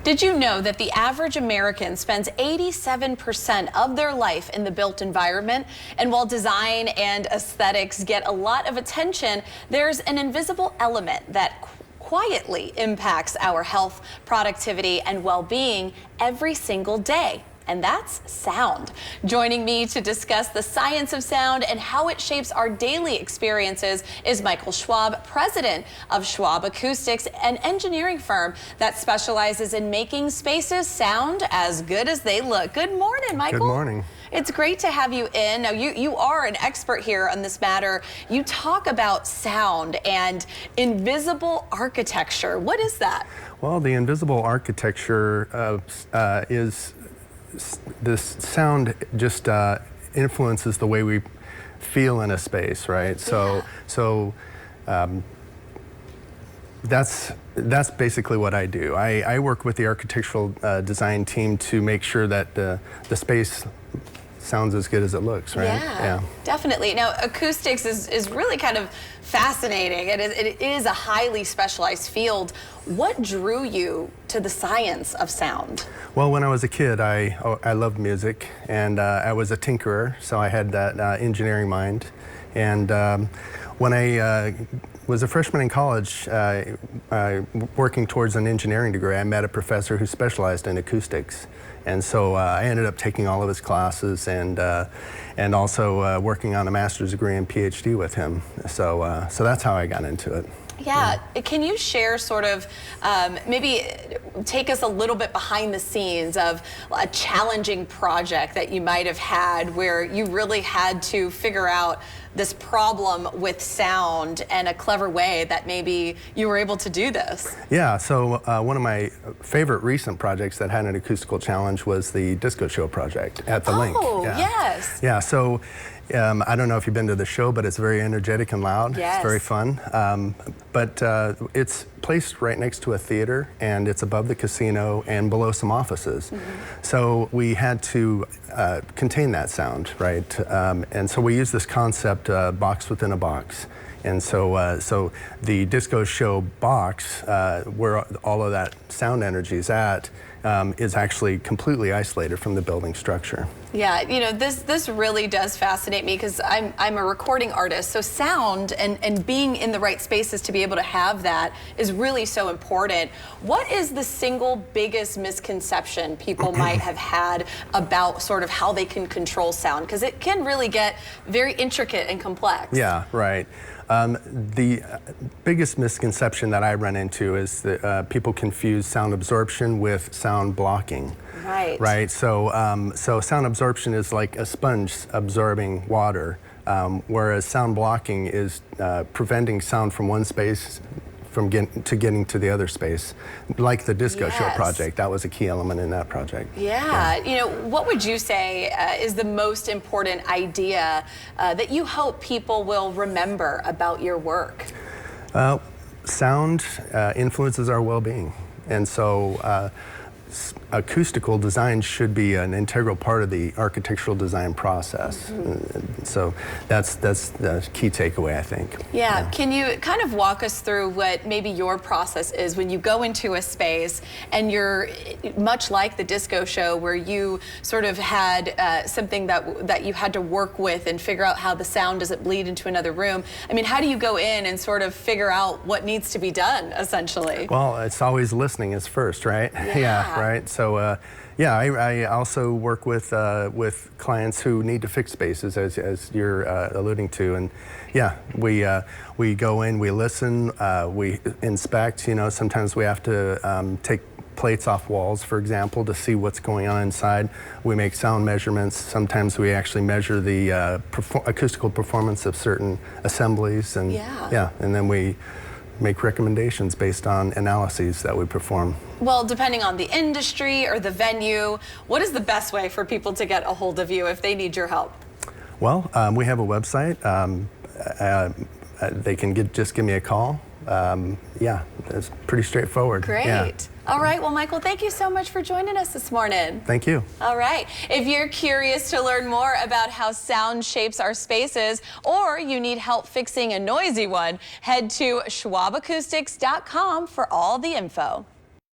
Did you know that the average American spends 87% of their life in the built environment? And while design and aesthetics get a lot of attention, there's an invisible element that quietly impacts our health, productivity, and well-being every single day. And that's sound. Joining me to discuss the science of sound and how it shapes our daily experiences is Michael Schwob, president of Schwob Acoustics, an engineering firm that specializes in making spaces sound as good as they look. Good morning, Michael. Good morning. It's great to have you in. Now, you are an expert here on this matter. You talk about sound and invisible architecture. What is that? Well, the invisible architecture is this sound just influences the way we feel in a space, right? Yeah. So that's basically what I do. I work with the architectural design team to make sure that the space sounds as good as it looks, right? Yeah, definitely. Now, acoustics is really kind of fascinating. It is a highly specialized field. What drew you to the science of sound? Well, when I was a kid, I loved music, and I was a tinkerer, so I had that engineering mind. And when I was a freshman in college, working towards an engineering degree, I met a professor who specialized in acoustics. And so I ended up taking all of his classes and also working on a master's degree and PhD with him. So that's how I got into it. Yeah. Can you share sort of, maybe take us a little bit behind the scenes of a challenging project that you might have had where you really had to figure out this problem with sound and a clever way that maybe you were able to do this? Yeah, so one of my favorite recent projects that had an acoustical challenge was the disco show project at the Link. Oh, yes. Yeah, so I don't know if you've been to the show, but it's very energetic and loud. Yes. It's very fun. But it's placed right next to a theater, and it's above the casino and below some offices. Mm-hmm. So we had to contain that sound, right? And so we used this concept, box within a box. And so the disco show box, where all of that sound energy is at, is actually completely isolated from the building structure. Yeah, you know, this really does fascinate me because I'm a recording artist, so sound and being in the right spaces to be able to have that is really so important. What is the single biggest misconception people might have had about sort of how they can control sound? Because it can really get very intricate and complex. Yeah, right. The biggest misconception that I run into is that people confuse sound absorption with sound blocking. Right. Right. So sound absorption is like a sponge absorbing water, whereas sound blocking is preventing sound from one space from getting to the other space. Like the disco show project, that was a key element in that project. Yeah. You know, what would you say is the most important idea that you hope people will remember about your work? Sound influences our well-being, and so acoustical design should be an integral part of the architectural design process. Mm-hmm. So that's the key takeaway, I think. Yeah. Can you kind of walk us through what maybe your process is when you go into a space and you're much like the disco show where you sort of had something that you had to work with and figure out how the sound doesn't bleed into another room? I mean, how do you go in and sort of figure out what needs to be done, essentially? Well, it's always listening is first, right? Yeah. Right. So, I also work with clients who need to fix spaces, as you're alluding to, and we go in, we listen, we inspect. You know, sometimes we have to take plates off walls, for example, to see what's going on inside. We make sound measurements. Sometimes we actually measure the acoustical performance of certain assemblies, and and then we make recommendations based on analyses that we perform. Well, depending on the industry or the venue, what is the best way for people to get a hold of you if they need your help? Well, we have a website. They can just give me a call. It's pretty straightforward. Great. Yeah. All right. Well, Michael, thank you so much for joining us this morning. Thank you. All right. If you're curious to learn more about how sound shapes our spaces, or you need help fixing a noisy one, head to schwabacoustics.com for all the info.